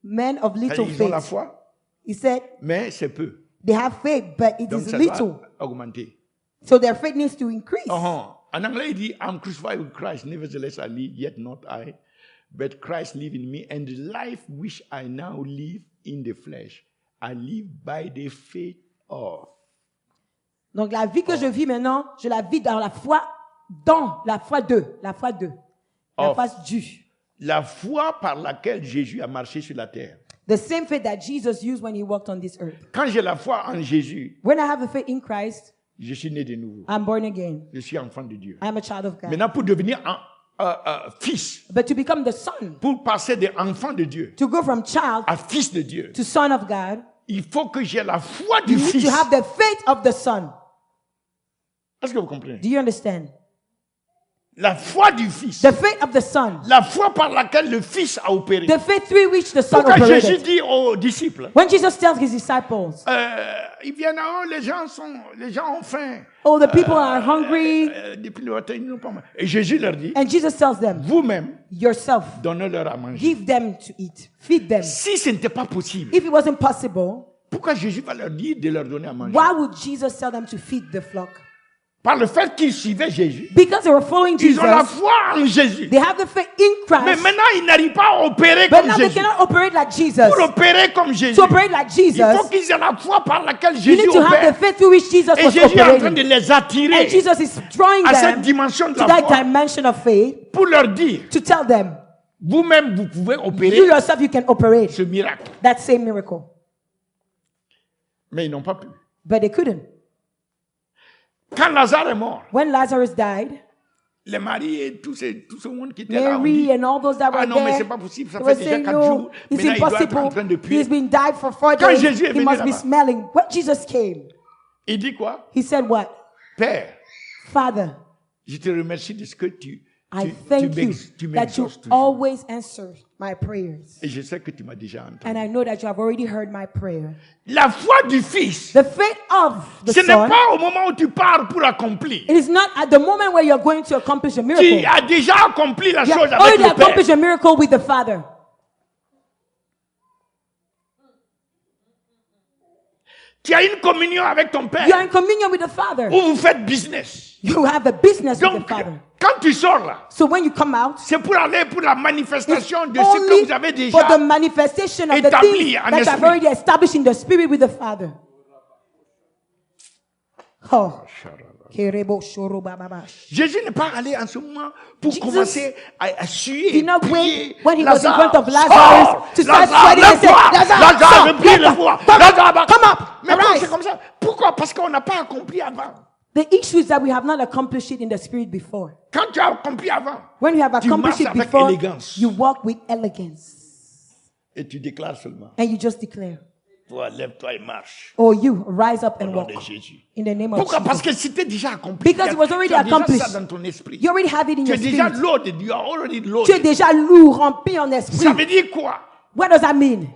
men of little Ils ont la faith? foi, He said, mais c'est peu. they have faith, but it Donc is ça little. doit augmenter. So their faith needs to increase. En anglais, il dit, I'm crucified with Christ, nevertheless I live, yet not I, but Christ live in me, and the life which I now live in the flesh, I live by the faith of. Donc la vie que je vis maintenant, je la vis dans la foi de. La foi du. La foi par laquelle Jésus a marché sur la terre. The same faith that Jesus used when he walked on this earth. Quand j'ai la foi en Jésus, When I have a faith in Christ, je suis né de nouveau. I'm born again. Je suis enfant de Dieu. I am a child of God. Maintenant, pour devenir fils, But to become the son, pour passer d'enfant de Dieu to go from child à fils de Dieu, to son of God, il faut que j'ai la foi du you need fils. to have the faith of the son. Est-ce que vous comprenez? Do you understand? La foi du fils. The faith of the son. La foi par laquelle le fils a opéré. The faith through which the son Pourquoi Jésus operated. dit aux disciples, When Jesus tells his disciples, ils viennent en haut, les gens ont faim. oh, the people are hungry, Depuis le matin, ils n'ont pas mangé. Et Jésus leur dit, and Jesus tells them, vous-même, yourself, donnez-leur à manger. give them to eat, feed them. Si ce n'était pas possible, If it wasn't possible, pourquoi Jésus va leur dire de leur donner à manger? why would Jesus tell them to feed the flock? Par le fait qu'ils suivaient Jésus. Because they were following Ils ont la Jesus. foi en Jésus. They have the faith in Mais Christ, maintenant, ils n'arrivent pas à opérer but comme now they Jésus. cannot operate like Jesus. Pour opérer comme Jésus, To operate like il faut Jesus, qu'ils aient la foi par laquelle you Jésus need to have the opère. faith through which Jesus Et was Jésus est en train de operating. les attirer And Jesus is drawing à cette them dimension de to la that foi dimension of faith pour leur dire, to tell them, vous-même, vous pouvez you opérer yourself, you can operate ce miracle. that same miracle. Mais ils n'ont pas pu. But they couldn't. Quand Lazare est mort, When Lazarus died, les maris et tout ce monde qui était là, ont Mary dit, and all those that were ah non, mais c'est there, pas possible, ça they fait were déjà saying, 4 no, jours. it's Maintenant, il doit être en impossible. train de He's puer. been died for 4 Quand days. Jésus est He venu must be là-bas. smelling. When Jesus came, Il dit quoi? he said what? Père, Father, je te remercie de ce que tu thank you that you m'exauces toujours. always answer my prayers. Et je sais que tu m'as déjà entendu. And I know that you have already heard my prayer. La foi du Fils, The faith of the ce n'est Son, pas au moment où tu pars pour accomplir. it is not at the moment where you're going to accomplish a Tu miracle. as déjà accompli la You chose have avec already le Père. accomplished a miracle with the Father. Tu as une communion avec ton Père You are in communion with the Father. où vous faites business. You have a business with the Donc, Father. quand tu sors là, So when you come out, c'est pour aller pour la it's manifestation de ce que only vous avez for the déjà. manifestation of the établi things en that I've esprit. already established in the Spirit with the Father. Oh. Kerebo shoro bababash. Jésus n'est pas allé en ce moment pour Jesus commencer à suer. Did not prier. wait when he was in front of Lazarus sors! to start Lazare, sweating and say, lève-toi! Lazarus, Lazare, come, prie get le up, foi. come Lazare, up, come up, Mais quand arise. c'est comme ça, pourquoi? Parce qu'on n'a pas accompli avant. The issue is that we have not accomplished it in the Spirit before. Quand tu as accompli avant, When you have tu accomplished it marches avec before, élégance. you walk with elegance. Et tu déclares seulement, And you just declare, toi, lève-toi et marche. or you rise up and Au nom walk de Jésus. in the name of Pourquoi? Parce Jesus. que c'était déjà accompli. Because it was already tu as déjà accomplished. ça dans ton esprit. You already have it in Tu your es déjà spirit. loaded. You are already Tu es loaded. déjà lourd, rempli en Ça esprit. veut dire quoi? What does that mean?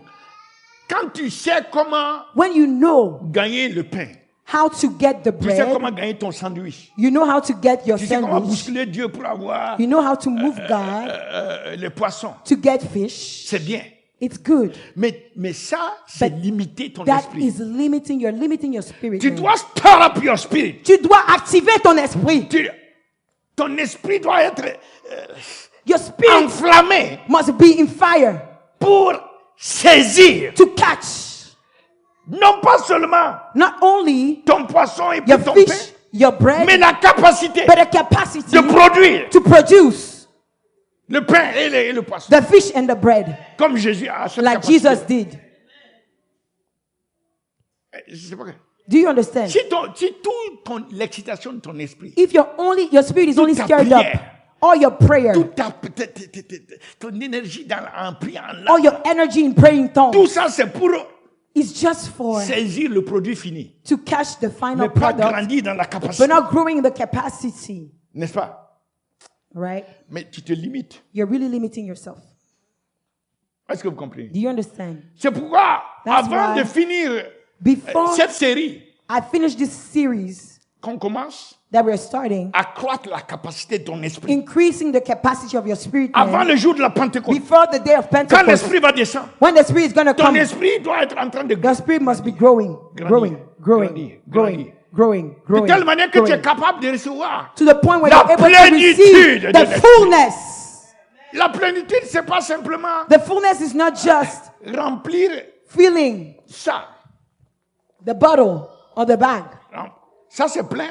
Quand tu sais comment When you know gagner le pain, how to get the tu sais bread, comment gagner ton sandwich, you know how to get your tu sais comment sandwich, bousculer Dieu pour avoir you know how to move God les poissons. to get fish. C'est bien. It's good. Mais ça, c'est But limiter ton That esprit. is limiting, you're limiting your spirit. Tu man. dois stir up your spirit. Tu dois activer ton esprit. Ton esprit doit être Your spirit enflammé must be in fire pour saisir. to catch Non pas seulement not only ton poisson et puis your ton pain, fish, your bread, mais la capacité but the capacity de produire to produce le pain et le poisson. the fish and the bread, Comme Jésus a cette like capacité. Jesus did. C'est pas vrai. Do you understand? Si toute l'excitation de ton esprit, If your spirit is only ta stirred up, prière, all your prayer, toute ton énergie en priant all your energy in praying tongues, tout ça c'est pour is just for saisir le produit fini. to catch the final Mais pas product, grandir dans la capacité. but not growing in the capacity. N'est-ce pas? Right? Mais tu te limites. You're really limiting yourself. Est-ce que vous comprenez? Do you understand? C'est pourquoi, That's avant why de finir Before cette série, I finish this series qu'on commence that we're starting, à accroître la capacité de ton esprit. increasing the capacity of your spirit, Avant man, le jour de la Pentecôte, before the day of quand Pentecost, l'esprit va descendre, when the spirit is going to ton come, esprit doit être en train de your spirit must be growing, growing, growing, growing, growing, de growing, telle manière que tu es growing, capable de recevoir. to the point where La you're able to plénitude receive de the l'esprit. fullness. La plénitude, c'est pas simplement The fullness is not just remplir filling ça. the bottle or the bag. Ça, c'est plein.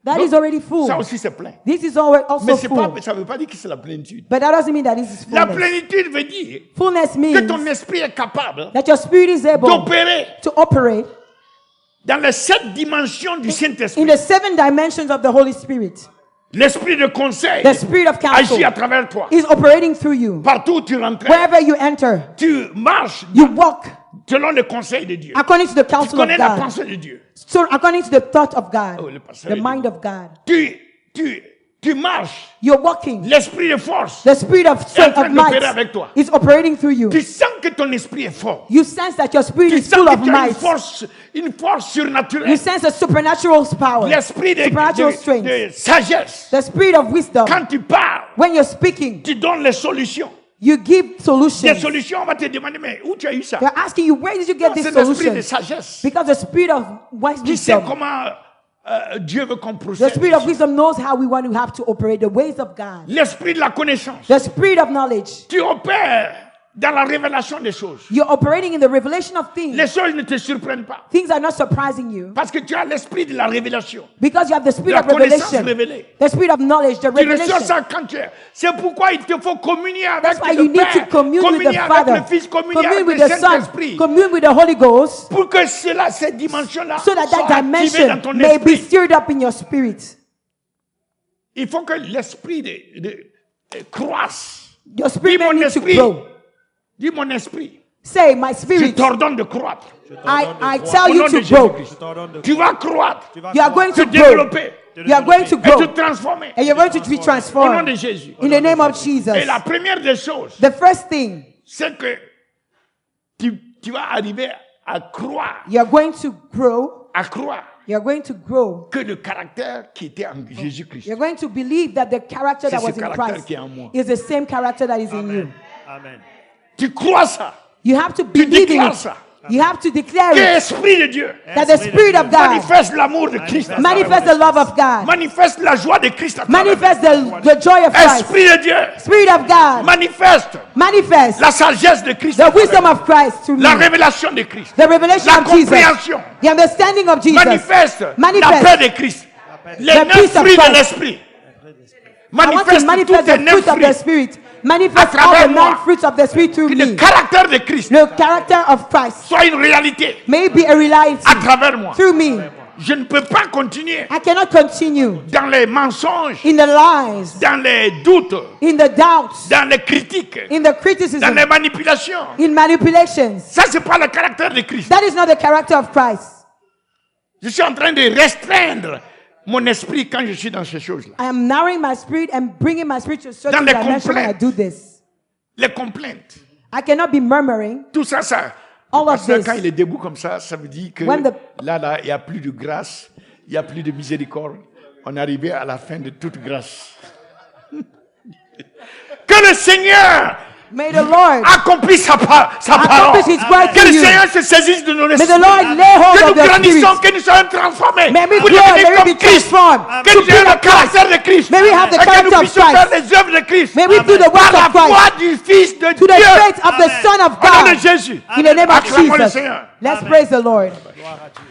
That Non, is already full. Ça aussi, c'est plein. This is Mais also c'est full. pas, ça ne veut pas dire que c'est la plénitude. But that doesn't mean that this is La fullness. plénitude veut dire Fullness que ton means esprit est capable that your spirit is able d'opérer to operate dans les 7 dimensions du in Saint-Esprit. the 7 dimensions of the Holy Spirit. L'esprit de conseil The spirit of counsel agit à travers toi. is operating through you. Partout où tu rentres, Wherever you enter, tu marches you walk selon le conseil de Dieu. according to the Tu counsel of connais la God. pensée de Dieu. So according to the thought of God, Oh, le pasteur the est mind of God. Tu marches. You're walking. L'esprit de force The spirit of est en strength, train of d'opérer avec toi. might is operating through you. Tu sens que ton esprit est fort. You sense that your spirit Tu is sens full que of tu as might. une force surnaturelle. You sense a supernatural power, L'esprit supernatural strength, de sagesse. the spirit of wisdom. Quand tu parles, When you're speaking, tu donnes les solutions. you give Les solutions. solutions, on va te demander, mais où tu as eu ça? They're asking you, where did you get Non, this c'est l'esprit de solution? sagesse. Because the spirit of Qui sait wisdom, comment Dieu veut qu'on the procède. spirit of wisdom knows how we want to have to operate the ways of God. L'esprit de la connaissance. The spirit of knowledge. Tu opères dans la révélation des choses. You're operating in the revelation of things. Les choses ne te surprennent pas. Things are not surprising you Parce que tu as l'esprit de la révélation. because you have the spirit La of connaissance revelation, révélée. the spirit of knowledge, the Tu reçois revelation. ça quand tu es. C'est pourquoi il te faut communier avec That's why le you need to Père, commune with communier the avec Father, le Fils, communier commune avec with le the Son, Saint-Esprit. commune with the Holy Ghost, Pour que cela, cette dimension-là, so that soit that activée dans dimension ton may be esprit. stirred up in your spirit. Il faut que l'esprit croisse. Your spirit Dis mon may need to esprit. grow. Dis mon esprit. Say, my Je spirit, t'ordonne de croître. I Au tell nom you de to grow. Jésus-Christ. Tu vas croître. You are going Te to grow. développer. You are going to Et te grow. transformer. And you're going to be Au nom de transformed Jésus. in the name of Jesus. Et la première des choses, The first thing, c'est que tu vas arriver à croire, you're going to grow. à croire You're going to grow. que le caractère qui était en Jésus-Christ, You're going to believe that the character that C'est was ce in caractère Christ qui est en moi. is the same character that is in you. Amen. tu crois ça, You have to tu believe in déclares it. ça. You have to declare Que it. l'Esprit de Dieu That the Spirit of God manifeste l'amour de Christ, à travers manifest the love of God. manifeste la joie de Christ, à travers Manifest the joy of Christ. Esprit de Dieu Spirit of God. manifeste Manifest la sagesse de Christ, the à travers wisdom of Christ through la me. révélation de Christ, The revelation la of Jesus. compréhension, The understanding of Jesus. manifeste la Manifest paix de Christ, les the 9 peace of fruits de Christ. l'Esprit. I want to Manifeste manifest tous tes the 9 fruit of the fruits. Spirit. Manifest À all travers the moi. 9 fruits of the Spirit through Que le me. caractère de Christ The character of Christ soit une réalité may be a reality à travers moi. through me. Je ne peux pas continuer I cannot continue dans les mensonges, in the lies, dans les doutes, in the doubts, dans les critiques, in the dans criticism, les manipulations. in manipulations. Ça, c'est pas le caractère de Christ. That is not the character of Christ. Je suis en train de restreindre mon esprit quand je suis dans ces choses-là. I am narrowing my spirit and bringing my spirit to a certain Dans les dimension when I complaintes. do this. Les complaintes. I cannot be murmuring. Tout ça, ça. All of Parce que this. quand il est debout comme ça, ça veut dire que When the- là, il n'y a plus de grâce, il n'y a plus de miséricorde. On est arrivé à la fin de toute grâce. Que le Seigneur May the Lord accomplisse sa parole. accomplish His word Que to le you. Seigneur se saisisse de nos May esprits. the Lord lay hold Que of nous your grandissons, spirit. que nous soyons transformés. May we Pour grow, devenir may we comme be Christ. transformed. Que To nous be ayons le like Christ. caractère de Christ. May we have the Et que character nous of puissions faire Christ. les œuvres de Christ. May we do the Par work la of Christ. foi du Fils de To the Dieu. faith of the Son of Au nom de God. Jésus. In the name of Acclamons le Jesus. Seigneur. Let's praise the Lord. Gloire à Dieu.